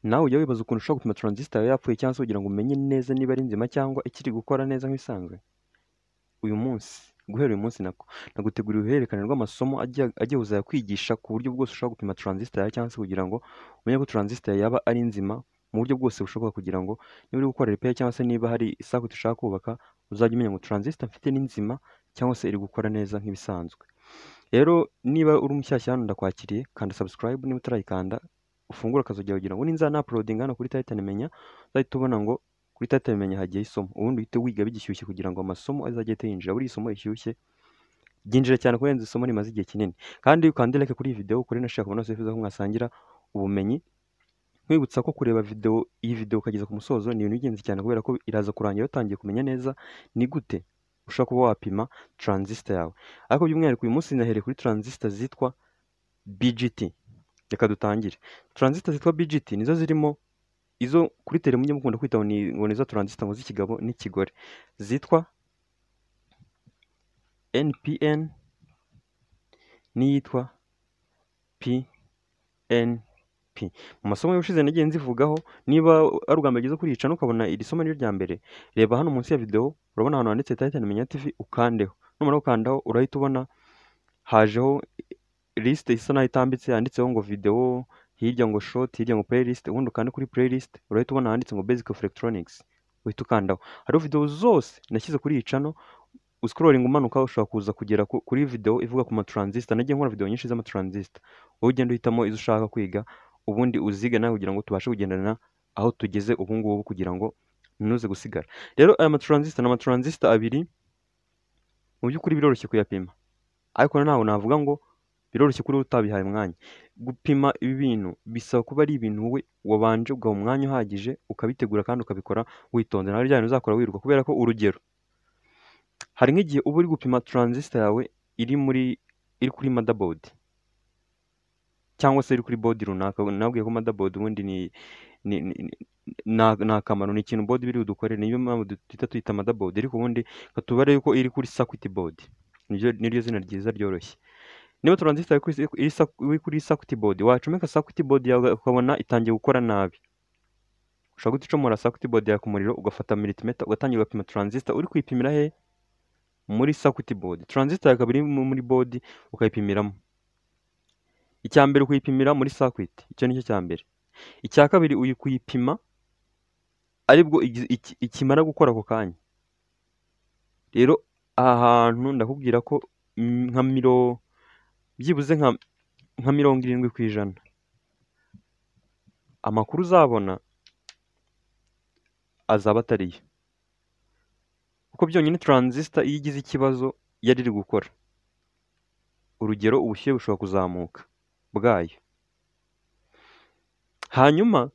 nawe ujya wibaza ukuntu ushobora gupima transistor yawe yapfuye cyangwa se kugira ngo umenye neza niba ari nzima cyangwa ikiri gukora neza nk'ibisanzwe. Guhera uyu munsi naguteguriye uruhererekane rw'amasomo agiye kuzayakwigisha ku buryo bwose ushobora gupima transistor yawe cyangwa se kugira ngo umenye ko transistor yawe yaba ari nzima mu buryo bwose bushoboka, kugira ngo niba uri gukora repair cyangwa se niba hari circuit ushaka kubaka uzajya umenya ngo transistor mfite ni nzima cyangwa se iri gukora neza nk'ibisanzwe. Rero niba uri umushyashya hano ndakwakiriye, kanda subscribe niba utarayikanda, ufungura akazogera kugira ngo ninza na uploading hano kuri Titan Menya uzahita ubona ngo kuri Titan Menya hagiye isomo, ubundi uhite wiga bigishyushye kugira ngo amasomo azajye yinjira. Buri isomo rishyushye ryinjira cyane kurenza isomo rimaze igihe kinini. Kandi ukande like kuri iyi video ukore na share ku bantu bifuza ko mwasangira ubumenyi. Nkwibutsa ko kureba iyi video ukageza ku musozo ni ibintu by'ingenzi cyane, kubera ko iraza kurangira utangiye kumenya neza ni gute ushobora kuba wapima transistor yawe. Ariko by'umwihariko uyu munsi nahereye kuri transistor zitwa BGT. Reka dutangire. Transistor zitwa BGT nizo zirimo izo kuri tele mujye mukunda kwita ngo nizo transistor ngo z'ikigabo n'ikigore, zitwa NPN n'iyitwa PNP. Mu masomo y'ubushize nagiye nzivugaho. Niba ari ubwa mbere ugeze kuri icana ukabona iri somo ni rya mbere, reba hano munsi ya video urabona ahantu handitse Titan Menya TV, ukandeho. Numara gukandaho urahita ubona hajeho list isa naho itambitse yanditseho ngo video, hirya ngo short, hirya ngo playlist. Ubundi ukande kuri playlist urahita ubona handitse ngo Basic of Electronics, uhita ukandaho. Hariho video zose nashyize kuri iyi channel, uscrolling umanuka ushobora kuza kugera kuri video ivuga ku matransistor. Nagiye nkora video nyinshi z'amatransistor, wowe ugenda uhitamo izo ushaka kwiga ubundi uzige nawe kugira ngo tubashe kugendana aho tugeze ubu ngubu kugira ngo ntuze gusigara. Rero aya matransistor abiri mu by'ukuri biroroshye kuyapima, ariko ntaho navuga ngo biroroshye kuri utabihaye umwanya. Gupima ibi bintu bisaba kuba ari ibintu wowe wabanje ugaha umwanya uhagije ukabitegura kandi ukabikora witonze, ntabwo byari uzakora wiruka. Kubera ko urugero, hari nk'igihe uba uri gupima transistor yawe iri kuri motherboard cyangwa se iri kuri board runaka. Nabwiye ko motherboard ubundi ni akamaro, ni ikintu board biri budukorere, niyo mpamvu duhita tuyita motherboard. Ariko ubundi katubare yuko iri kuri circuit board, niryo zina ryiza ryoroshye. Niba transistor iri kuri circuit board, wacomeka circuit board yawe ukabona itangiye gukora nabi, ushobora guhita ucomora circuit board yawe ku muriro, ugafata multimeter ugatangira ugapima transistor uri kuyipimira he? Muri circuit board. Transistor yawe ikaba iri muri board ukayipimiramo. Icya mbere ukuyipimira muri circuit, icyo nicyo cya mbere. Icya kabiri uyi kuyipima aribwo ikimara gukora ako kanya. Rero aha hantu ndakubwira ko byibuze nka 70% amakuru uzabona azaba atariyo, kuko byonyine transistor iyo igize ikibazo yari iri gukora, urugero ubushyuhe bushobora kuzamuka bwayo, hanyuma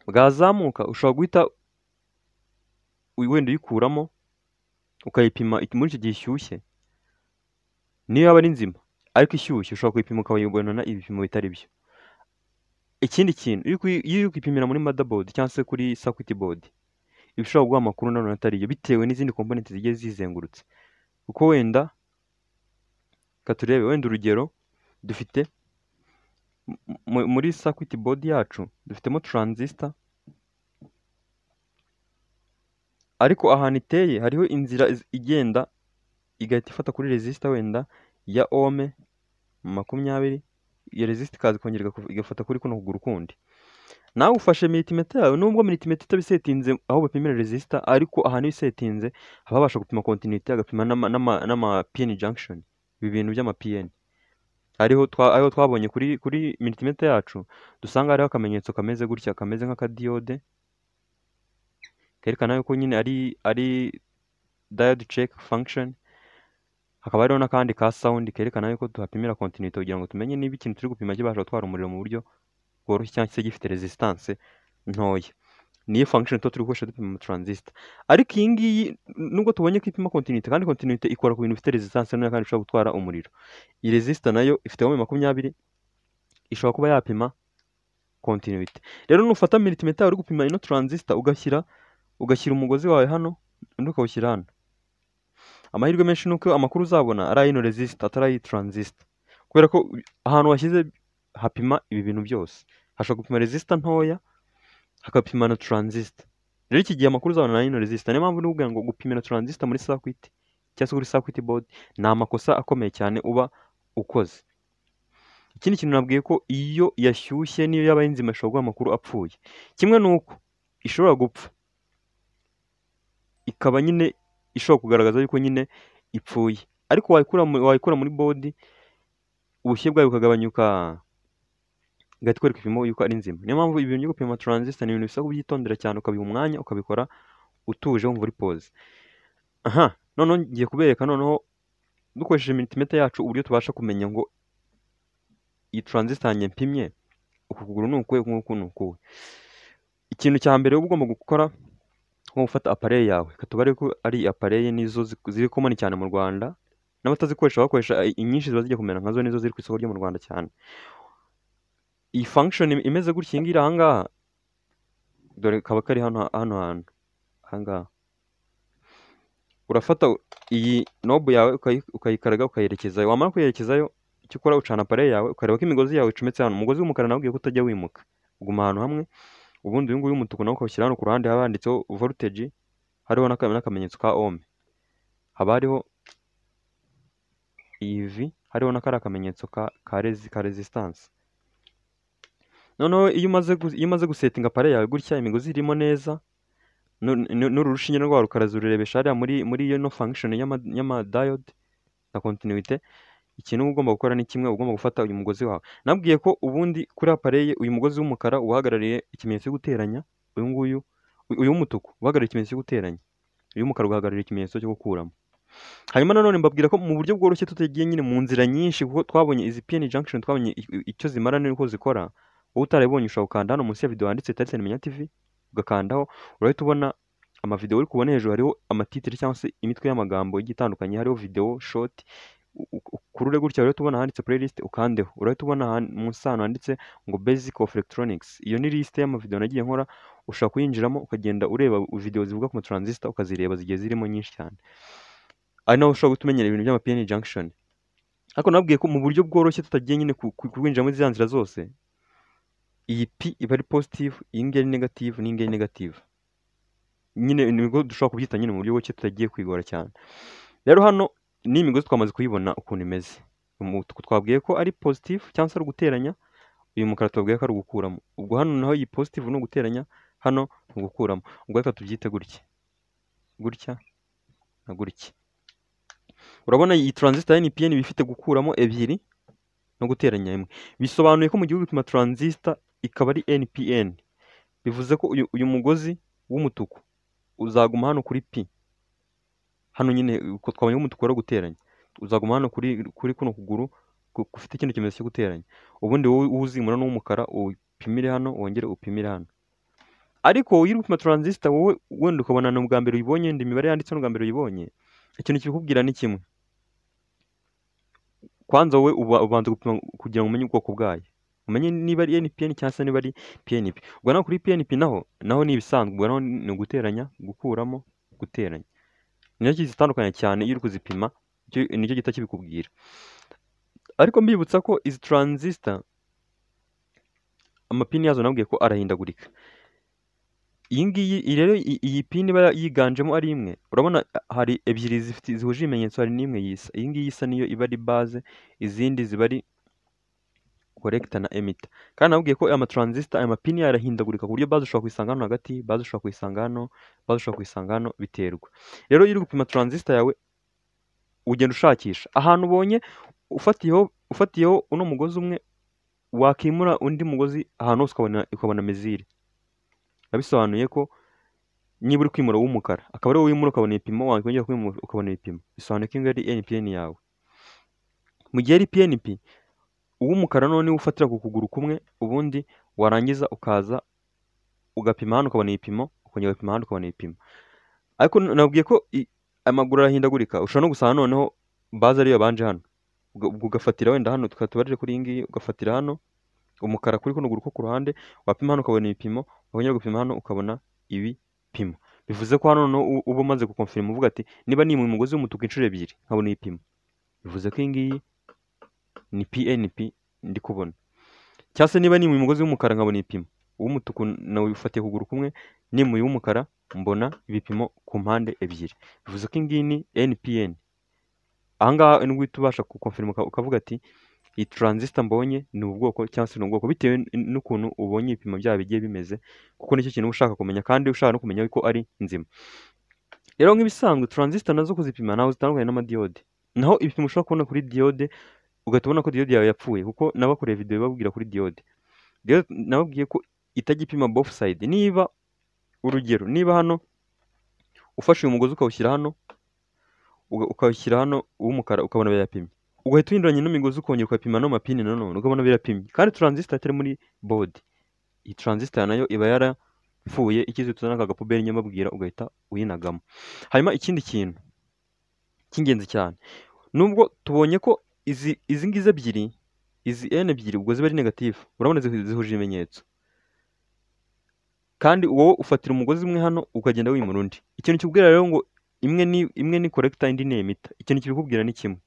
bwazamuka ushobora guhita wenda uyikuramo ukayipima muri icyo gihe ishyushye. Niyo yaba ari nzima ariko ishyushye ushobora kuyipima ukabona ibipimo bitari byo. Ikindi kintu, iyo uri kuyipimira muri motherboard cyangwa se kuri circuit board, iba ishobora guha amakuru nanone atariyo bitewe n'izindi component zigiye zizengurutse. Kuko wenda katurebe, wenda urugero dufite muri circuit board yacu dufitemo transistor, ariko ahantu iteye hariho inzira igenda igahita ifata kuri resistor wenda ya ohme 20, iyo resistor ikaza kongera igafata kuri kuno kuguru kundi. Nawe ufashe multimeter yawe, nubwo multimeter itabisetinze aho bapimira resistor, ariko ahantu isetinze haba habasha gupima continuity, agapima n'ama PN junction, ibi bintu by'ama PN. Ariho twabonye kuri multimeter yacu dusanga hariho akamenyetso kameze gutya, kameze nk'akadiode kerekana yuko nyine ari diode check function. Hakaba hariho n'akandi ka sound kerekana yuko tuhapimira continuity kugira ngo tumenye niba ikintu turi gupima kibasha gutwara umuriro mu buryo bworoshye cyangwa se gifite resistance ntoya. Niyo function turi gukoresha dupima transistor. Ariko iyi ngiyi nubwo tubonye ko ipima continuity, kandi continuity ikora ku bintu bifite resistance ntoya kandi ishobora gutwara umuriro, iyi resistor nayo ifite ohme 20 ishobora kuba yapima continuity. Rero nufata multimeter uri gupima ino transistor ugashyira umugozi wawe hano undi ukawushyira hano, amahirwe menshi nuko amakuru uzabona ari ayino resistor atari transistor, kubera ko ahantu washyize hapima ibi bintu byose. Hashobora gupima resistor ntoya hakapima na transistor. Rero iki gihe amakuru uzabona na ino resistor, niyo mpamvu ndikubwira ngo gupima na transistor muri circuit cyangwa se kuri circuit board ni amakosa akomeye cyane uba ukoze. Ikindi kintu nabwiye ko iyo yashyushye niyo yaba ari nzima ishobora guha amakuru apfuye. Kimwe nuko ishobora gupfa ikaba nyine ishobora kugaragaza yuko nyine ipfuye, ariko wayikura muri board ubushyuhe bwayo bukagabanyuka igahita ikwereka ibipimo yuko ari nzima. Niyo mpamvu ibintu byo gupima transistor ni ibintu bisaba kubyitondera cyane, ukabiha umwanya ukabikora utuje wumva uri pause. Noneho ngiye kubereka noneho dukoresheje multimeter yacu uburyo tubasha kumenya ngo iyi transistor yanjye mpimye uku kuguru ni ukuwe nk'uku ni ukuwe. Ikintu cya mbere uba ugomba gukora nko gufata appareil yawe, katubare ko ari appareil nizo ziri common cyane mu Rwanda, n'abatazikoresha bakoresha inyinshi ziba zijya kumera nkazo, nizo ziri ku isoko ryo mu Rwanda cyane. Iyi function imeze gutya ngira aha ngaha, dore kaba kari hano hantu aha ngaha. Urafata iyi knob yawe ukayikaraga ukayerekezayo, wamara kuyerekezayo icyo ukora ucana appareil yawe ukareba ko imigozi yawe icometse hano. Umugozi w'umukara nawubwiye ko utajya wimuka, uguma ahantu hamwe. Ubundi uyu nguyu w'umutuku nawo ukawushyira hano ku ruhande, haba handitseho voltage, hariho n'akamenyetso ka ohm, haba hariho iyi V, hariho n'akari akamenyetso ka resistance. Noneho iyo umaze gusetinga appareil yawe gutya, imigozi irimo neza, n'uru rushinge rwawe rukaraza ururebesha hariya muri iyo no function y'ama diode na continuité. Ikintu ugomba gukora ni kimwe, ugomba gufata uyu mugozi wawe. Nabwiye ko ubundi kuri appareil uyu mugozi w'umukara uhagarariye ikimenyetso cyo guteranya, uyu w'umutuku uhagarariye ikimenyetso cyo guteranya, uyu w'umukara uhagarariye ikimenyetso cyo gukuramo. Hanyuma nanone mbabwira ko mu buryo bworoshye tutagiye nyine mu nzira nyinshi, kuko twabonye izi PN junction, twabonye icyo zimara n'uko zikora. Wowe utarabibonye ushobora gukanda hano munsi ya video handitse Titan Menya TV, ugakandaho urahita ubona amavideo uri kubona hejuru, hariho amatitire cyangwa se imitwe y'amagambo igitandukanye, hariho video short. Kurure gutya rero tubona handitse playlist, ukandeho urahita ubona munsi hano handitse ngo Basic of Electronics. Iyo ni list y'amavideo nagiye nkora, ushaka kuyinjiramo ukagenda ureba video zivuga ku transistor ukazireba, zigiye zirimo nyinshi cyane. Ari naho ushobora gutumenyera ibintu by'ama PN junction. Ariko nabwiye ko mu buryo bworoshye tutagiye nyine kwinjira muri nzira zose, iyi P iba ari positive, iyi ngiyi ari negative, n'iyi ngiyi ari negative. Nyine nibwo dushobora kubyita nyine mu buryo bworoshye tutagiye kwigora cyane. Rero hano ni imigozi twamaze kuyibona ukuntu imeze. Umutuku twabwiye ko ari positive cyangwa se ari uguteranya, uyu mukara twabwiye ko ari ugukuramo. Ubwo hano naho iyi positive ni uguteranya, hano ni ugukuramo. Ubwo reka tubyite gutya na gutya. Urabona iyi transistor ya NPN bifite gukuramo ebyiri no guteranya imwe. Bisobanuye ko mu gihe gupima transistor ikaba ari NPN, bivuze ko uyu mugozi w'umutuku uzaguma hano kuri P. Hano nyine uko twabonye umutuku wari guteranya, uzaguma hano kuri kuno kuguru gufite ikintu kimenyetso cyo guteranya. Ubundi wowe uzimura n'umukara upimire hano, wongere upimire hano. Ariko uri gupima transistor wowe wenda ukabona na bwa mbere uyibonye, indi mibare yanditse n'ubwa mbere uyibonye, ikintu kibikubwira ni kimwe. Kwanza wowe ubanza gupima kugira ngo umenye ubwoko bwayo, umenye niba ari NPN cyangwa se niba ari PNP. Ubwo naho kuri PNP naho ni ibisanzwe, ubwo naho ni guteranya, gukuramo, guteranya. Nicyo zitandukanye cyane iyo uri kuzipima, nicyo gita kibikubwira. Ariko mbibutsa ko izi transistor amapini yazo nabwiye ko arahindagurika. Iyi ngiyi rero iyi pini iba yiganjemo ari imwe. Urabona hari ebyiri zihuje ibimenyetso, hari n'imwe yisa. Iyi ngiyi isa niyo iba ari base, izindi ziba ari collector na emitter. Kandi nabwiye ko ama transistor aya mapini yarahindagurika ku buryo base ushobora kuyisanga hano hagati, base ushobora kuyisanga hano, base ushobora kuyisanga hano, biterwa. Rero iyo uri gupima transistor yawe ugenda ushakisha ahantu ubonye ufatiyeho uno mugozi umwe, wakimura undi mugozi ahantu hose ukabona mezire. Bisobanuye ko niba uri kwimura w'umukara akaba ari wowe wimura ukabona ibipimo, wakongera kwimura ukabona ibipimo, bisobanuye ko ari NPN yawe. Mu gihe ari PNP, uw'umukara none ufatira ku kuguru kumwe, ubundi warangiza ukaza ugapima hano ukabona ibipimo, ukongera ugapima hano ukabona ibipimo. Ariko nabwiye ko amaguru arahindagurika, ushobora no gusanga noneho base ariyo yabanje hano, ugafatira wenda hano, tukatubarije kuri iyi ngiyi, ugafatira hano umukara kuri kuno guru ko ku ruhande, wapima hano ukabona ibipimo, wakongera gupima hano ukabona ibipimo. Bivuze ko hano noneho uba umaze gukonfirma uvuga ati niba ni mu mugozi w'umutuku inshuro ebyiri nkabona ibipimo, bivuze ko iyi ngiyi ni PNP ndi kubona. Cyangwa se niba ni mu mugozi w'umukara nkabona ibipimo, uw'umutuku nawufatiye ukuguru kumwe, nimuye uw'umukara mbona ibipimo ku mpande ebyiri, bivuze ko iyi ngiyi ni NPN. Aha ngaha nibwo uhita ubasha gukonfirima ukavuga ati iyi transistor mbonye ni ubu bwoko cyangwa se ni ubwoko, bitewe n'ukuntu ubonye ibipimo byayo bigiye bimeze, kuko nicyo kintu uba ushaka kumenya kandi ushaka no kumenya ko ari nzima. Rero nk'ibisanzwe transistor nazo kuzipima ntaho zitandukanye n'amadiyode, naho ibipimo ushobora kubona kuri diyode ugahita ubona ko diyode yawe yapfuye, kuko nabakoreye video babwira kuri diyode. Rero nababwiye ko itajya ipima both side. Niba urugero, niba hano ufashe uyu mugozi ukawushyira hano, ukawushyira hano uw'umukara ukabona birapimye, ugahita uhinduranya n'imigozi ukongera ukapima no mapine nanone ukabona birapimye, kandi transistor atari muri board. Iyi transistor nayo iba yarapfuye, ikize tuzana aka gapuberi nyamabwira ugahita uyinagamo. Hanyuma ikindi kintu cy'ingenzi cyane, nubwo tubonye ko izi ngizi ebyiri, izi N ebyiri ubwo ziba ari negative, urabona zihuje ibimenyetso, kandi wowe ufatira umugozi umwe hano ukagenda wimura undi. Ikintu kikubwira rero ngo imwe ni collector indi ni emitter, ikintu kibikubwira ni kimwe,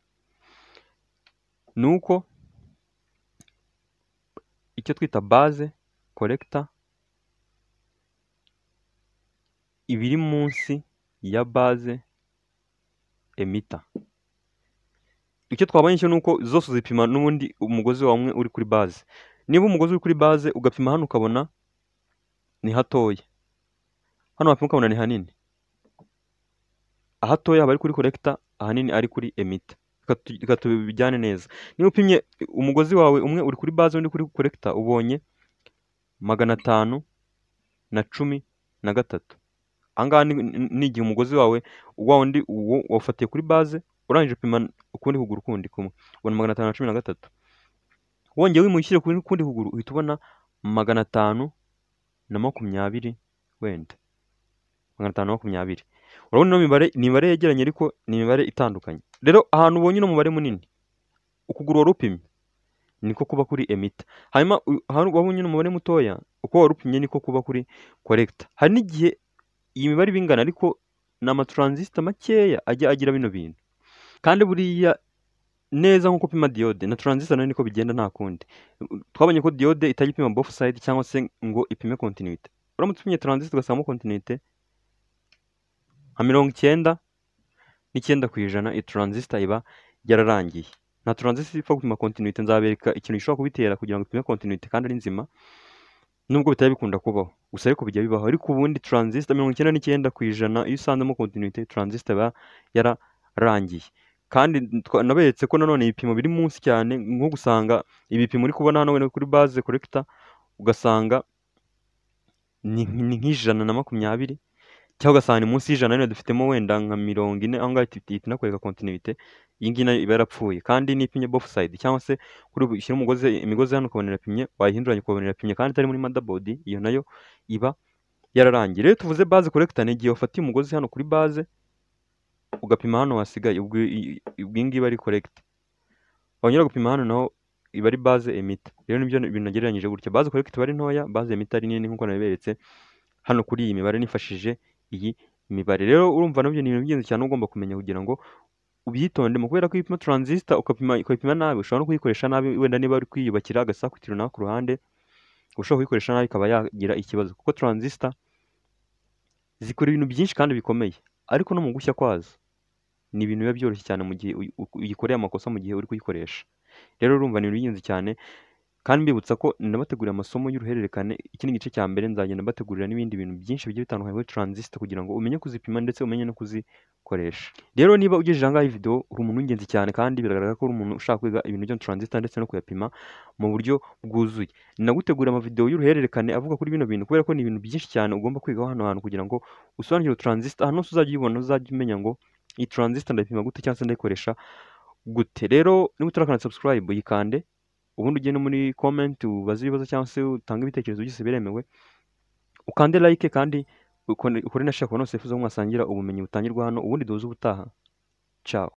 ni uko icyo twita base collector ibiri munsi ya base emitter. Icyo twabonye cyo nuko zose zipima n'ubundi umugozi wawe umwe uri kuri base. Niba umugozi uri kuri base ugapima hano ukabona ni hatoya, hano wapima ukabona ni hanini, ahatoya aba ari kuri collector, ahanini ari kuri emitter. Reka tubijyane neza. Niba upimye umugozi wawe umwe uri kuri base undi kuri collector, ubonye 513. Ahangaha ni igihe umugozi wawe wa wundi wafatiye kuri base, urangije upima ukundi kuguru kundi kumwe, ubona 513. Wongeye wimushyire ku kundi kuguru uhita ubona 520 wenda 520. Urabona ino mibare ni imibare yegeranye ariko ni imibare itandukanye. Rero ahantu ubonye uno mubare munini, ukuguru wari upimye niko kuba kuri emitter. Hanyuma ahantu wabonye uno mubare mutoya, uko wari upimye niko kuba kuri collector. Hari n'igihe iyi mibare bingana ariko ni amatransistor makeya ajya agira bino bintu, kandi buriya neza nkuko upima diode na transistor nayo niko bigenda nta kundi. Twabonye ko diode itajya ipima both side cyangwa se ngo ipime continuity. Uramutse upimye transistor ugasangamo continuity nka 99%, iyi transistor iba yararangiye. Nta transistor ipfa gupima continuity. Nzabereka ikintu gishobora kubitera kugira ngo ipime continuity kandi ari nzima, nubwo bitari bikunda kubaho, gusa ariko bijya bibaho. Ariko ubundi transistor 99% iyo usanzemo continuity, transistor iba yararangiye. Kandi naberetse ko nanone ibipimo biri munsi cyane, nko gusanga ibipimo uri kubona hano wenda kuri base collector ugasanga ni nk'ijana20, cyangwa ugasanga ni munsi y'ijana, none dufitemo wenda nka 40, aho ngaho tunakwereka continuity. Iyi ngiyi nayo iba yarapfuye, kandi nipimye both side, cyangwa se kuri ushyira imigozi hano ukabona irapimye, wayihinduranya ukabona irapimye kandi itari muri motherboard, iyo nayo iba yararangiye. Rero tuvuze base collector ni igihe wafatiye umugozi hano kuri base ugapima hano wasigaye, ubwo iyi ngiyi iba ari collector. Wanyura gupima hano naho iba ari base emitter. Rero nibyo ibintu nagereranyije gutya, base collector iba ari ntoya, base emitter ari nini, nkuko nabiberetse hano kuri iyi mibare nifashije iyi mibare. Rero urumva nabyo ni ibintu by'ingenzi cyane ugomba kumenya kugira ngo ubyitondemo, kubera ko ipima transistor ukayipima nabi ushobora no kuyikoresha nabi. Wenda niba uri kwiyubakira agasakutiro nawe ku ruhande, ushobora kuyikoresha nabi ikaba yagira ikibazo, kuko transistor zikora ibintu byinshi kandi bikomeye, ariko no mu gushya kwazo ni ibintu biba byoroshye cyane mu gihe uyikoreye amakosa mu gihe uri kuyikoresha. Rero urumva ni ibintu by'ingenzi cyane, kandi mbibutsa ko nabategurira amasomo y'uruhererekane. Iki ni igice cya mbere, nzagenda mbategurira n'ibindi bintu byinshi bigiye bitandukanye kuri transistor kugira ngo umenye kuzipima ndetse umenye no kuzikoresha. Rero niba ugejeje ahangaha iyi video, uri umuntu w'ingenzi cyane, kandi biragaragara ko uri umuntu ushaka kwiga ibintu byo transistor ndetse no kuyapima mu buryo bwuzuye. Nagutegurira amavideo y'uruhererekane avuga kuri bino bintu, kubera ko ni ibintu byinshi cyane ugomba kwigaho hano hantu kugira ngo usobanukirwe transistor. Ahantu hose uzajya uyibona uzajya umenya ngo iyi transistor ndayipima gute cyangwa se ndayikoresha gute. Rero niba utarakanda subscribe yikande, ubundi ugende muri comment ubaze ibibazo cyangwa se utange ibitekerezo byose biremewe, ukande like kandi ukore na share ku bantu bose bifuza ko mwasangira ubumenyi butangirwa hano. Ubundi duhuze ubutaha. Ciao.